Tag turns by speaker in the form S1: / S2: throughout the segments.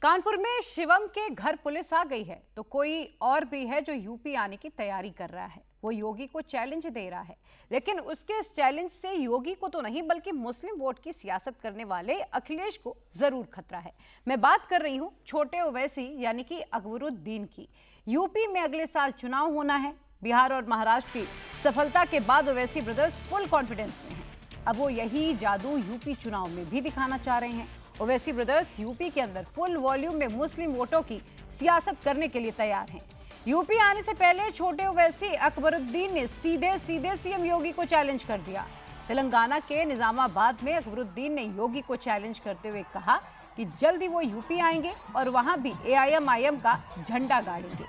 S1: कानपुर में शिवम के घर पुलिस आ गई है तो कोई और भी है जो यूपी आने की तैयारी कर रहा है। वो योगी को चैलेंज दे रहा है, लेकिन उसके इस चैलेंज से योगी को तो नहीं बल्कि मुस्लिम वोट की सियासत करने वाले अखिलेश को जरूर खतरा है। मैं बात कर रही हूं छोटे ओवैसी यानी कि अकबरुद्दीन की। यूपी में अगले साल चुनाव होना है। बिहार और महाराष्ट्र की सफलता के बाद ओवैसी ब्रदर्स फुल कॉन्फिडेंस में हैं। अब वो यही जादू यूपी चुनाव में भी दिखाना चाह रहे हैं। ओवैसी ब्रदर्स यूपी के अंदर फुल वॉल्यूम में मुस्लिम वोटों की सियासत करने के लिए तैयार हैं। यूपी आने से पहले छोटे ओवैसी अकबरुद्दीन ने सीधे सीएम योगी को चैलेंज कर दिया। तेलंगाना के निजामाबाद में अकबरुद्दीन ने योगी को चैलेंज करते हुए कहा कि जल्द ही वो यूपी आएंगे और वहां भी AIMIM का झंडा गाड़ेंगे।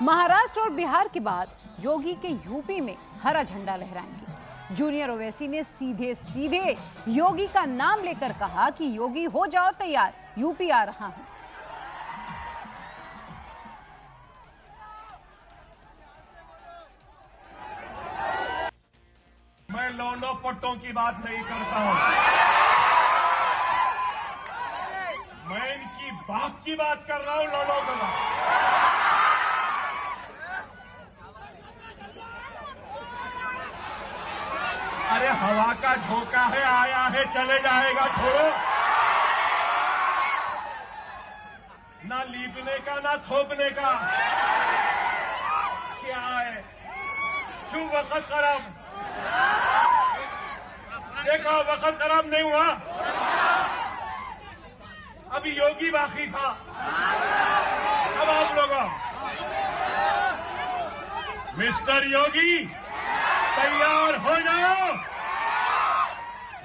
S1: महाराष्ट्र और बिहार के बाद योगी के यूपी में हरा झंडा लहराएंगे। जूनियर ओवैसी ने सीधे योगी का नाम लेकर कहा कि योगी हो जाओ तैयार, यूपी आ रहा हूं।
S2: मैं लौंडो पट्टों की बात नहीं करता हूं, मैं इनकी बाप की बात कर रहा हूं। लौंडो का अरे हवा का झोंका है, आया है चले जाएगा, छोड़ो। ना लीपने का ना थोपने का, क्या है शु वक्त खराब। देखो वक्त खराब नहीं हुआ, अभी योगी बाकी था। अब आप लोगों मिस्टर योगी तैयार हो जाओ,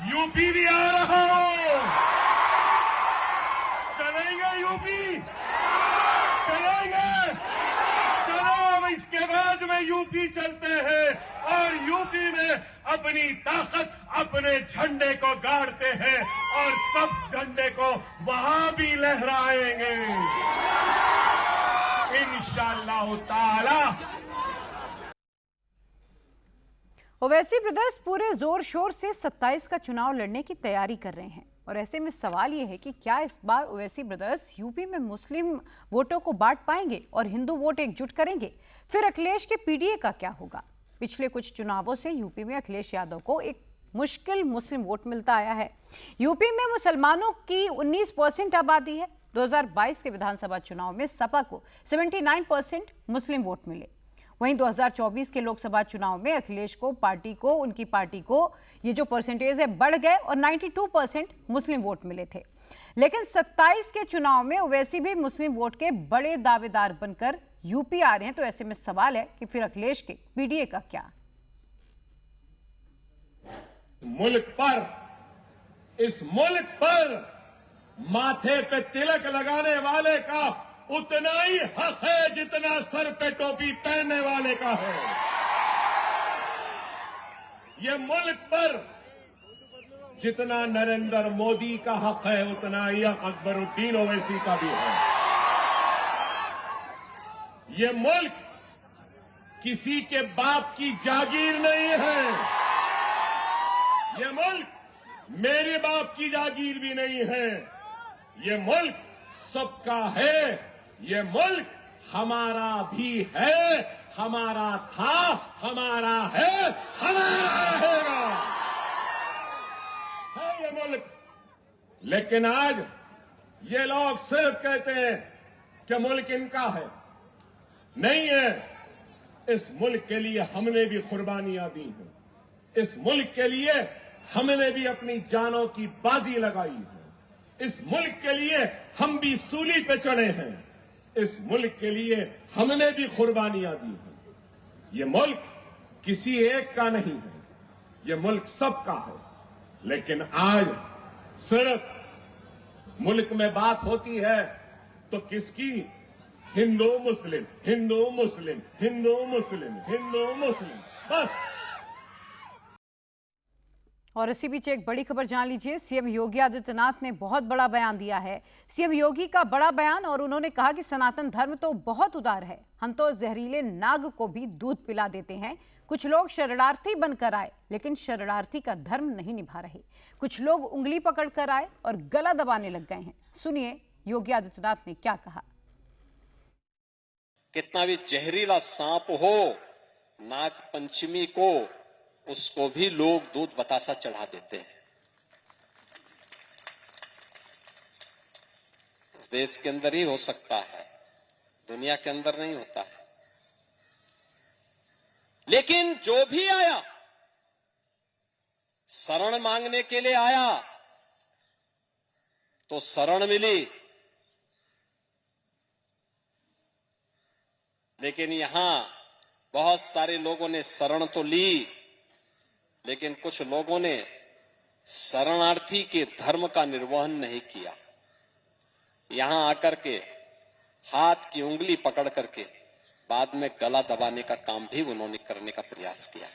S2: यूपी भी आ रहा हो। चलेंगे यूपी, चलेंगे, चलो अब इसके बाद में यूपी चलते हैं और यूपी में अपनी ताकत अपने झंडे को गाड़ते हैं और सब झंडे को वहां भी लहराएंगे इंशाअल्लाह ताला।
S1: ओवैसी ब्रदर्स पूरे जोर शोर से 27 का चुनाव लड़ने की तैयारी कर रहे हैं और ऐसे में सवाल यह है कि क्या इस बार ओवैसी ब्रदर्स यूपी में मुस्लिम वोटों को बांट पाएंगे और हिंदू वोट एकजुट करेंगे? फिर अखिलेश के PDA का क्या होगा? पिछले कुछ चुनावों से यूपी में अखिलेश यादव को एक मुश्किल मुस्लिम वोट मिलता आया है। यूपी में मुसलमानों की 19% आबादी है। 2022 के विधानसभा चुनाव में सपा को 79% मुस्लिम वोट मिले। वहीं 2024 के लोकसभा चुनाव में अखिलेश को उनकी पार्टी को ये जो परसेंटेज है बढ़ गए और 92% मुस्लिम वोट मिले थे। लेकिन 27 के चुनाव में ओवैसी भी मुस्लिम वोट के बड़े दावेदार बनकर यूपी आ रहे हैं। तो ऐसे में सवाल है कि फिर अखिलेश के PDA का क्या?
S2: इस मुल्क पर माथे पे तिलक लगाने वाले का उतना ही हक है जितना सर पे टोपी पहनने वाले का है। ये मुल्क पर जितना नरेंद्र मोदी का हक है उतना ही अकबरुद्दीन ओवैसी का भी है। ये मुल्क किसी के बाप की जागीर नहीं है। ये मुल्क मेरे बाप की जागीर भी नहीं है। ये मुल्क सबका है। ये मुल्क हमारा भी है, हमारा था, हमारा है, हमारा रहेगा। है ये मुल्क। लेकिन आज ये लोग सिर्फ कहते हैं कि मुल्क इनका है। नहीं है। इस मुल्क के लिए हमने भी कुर्बानियां दी हैं। इस मुल्क के लिए हमने भी अपनी जानों की बाजी लगाई है। इस मुल्क के लिए हम भी सूली पे चढ़े हैं। इस मुल्क के लिए हमने भी कुर्बानियां दी हैं। ये मुल्क किसी एक का नहीं है, ये मुल्क सबका है। लेकिन आज सिर्फ मुल्क में बात होती है तो किसकी? हिंदू मुस्लिम, हिंदू मुस्लिम, हिंदू मुस्लिम, हिंदू मुस्लिम, बस।
S1: और इसी बीच एक बड़ी खबर जान लीजिए। CM योगी आदित्यनाथ ने बहुत बड़ा बयान दिया है। CM योगी का बड़ा बयान, और उन्होंने कहा कि सनातन धर्म तो बहुत उदार है, हम तो जहरीले नाग को भी दूध पिला देते हैं। कुछ लोग शरणार्थी बनकर आए लेकिन शरणार्थी का धर्म नहीं निभा रहे। कुछ लोग उंगली पकड़ कर आए और गला दबाने लग गए हैं। सुनिए योगी आदित्यनाथ ने क्या कहा।
S3: कितना भी जहरीला सांप हो, नाग पंचमी को उसको भी लोग दूध बतासा चढ़ा देते हैं। इस देश के अंदर ही हो सकता है, दुनिया के अंदर नहीं होता है। लेकिन जो भी आया शरण मांगने के लिए आया तो शरण मिली, लेकिन यहां बहुत सारे लोगों ने शरण तो ली, लेकिन कुछ लोगों ने शरणार्थी के धर्म का निर्वहन नहीं किया। यहां आकर के हाथ की उंगली पकड़ करके बाद में गला दबाने का काम भी उन्होंने करने का प्रयास किया।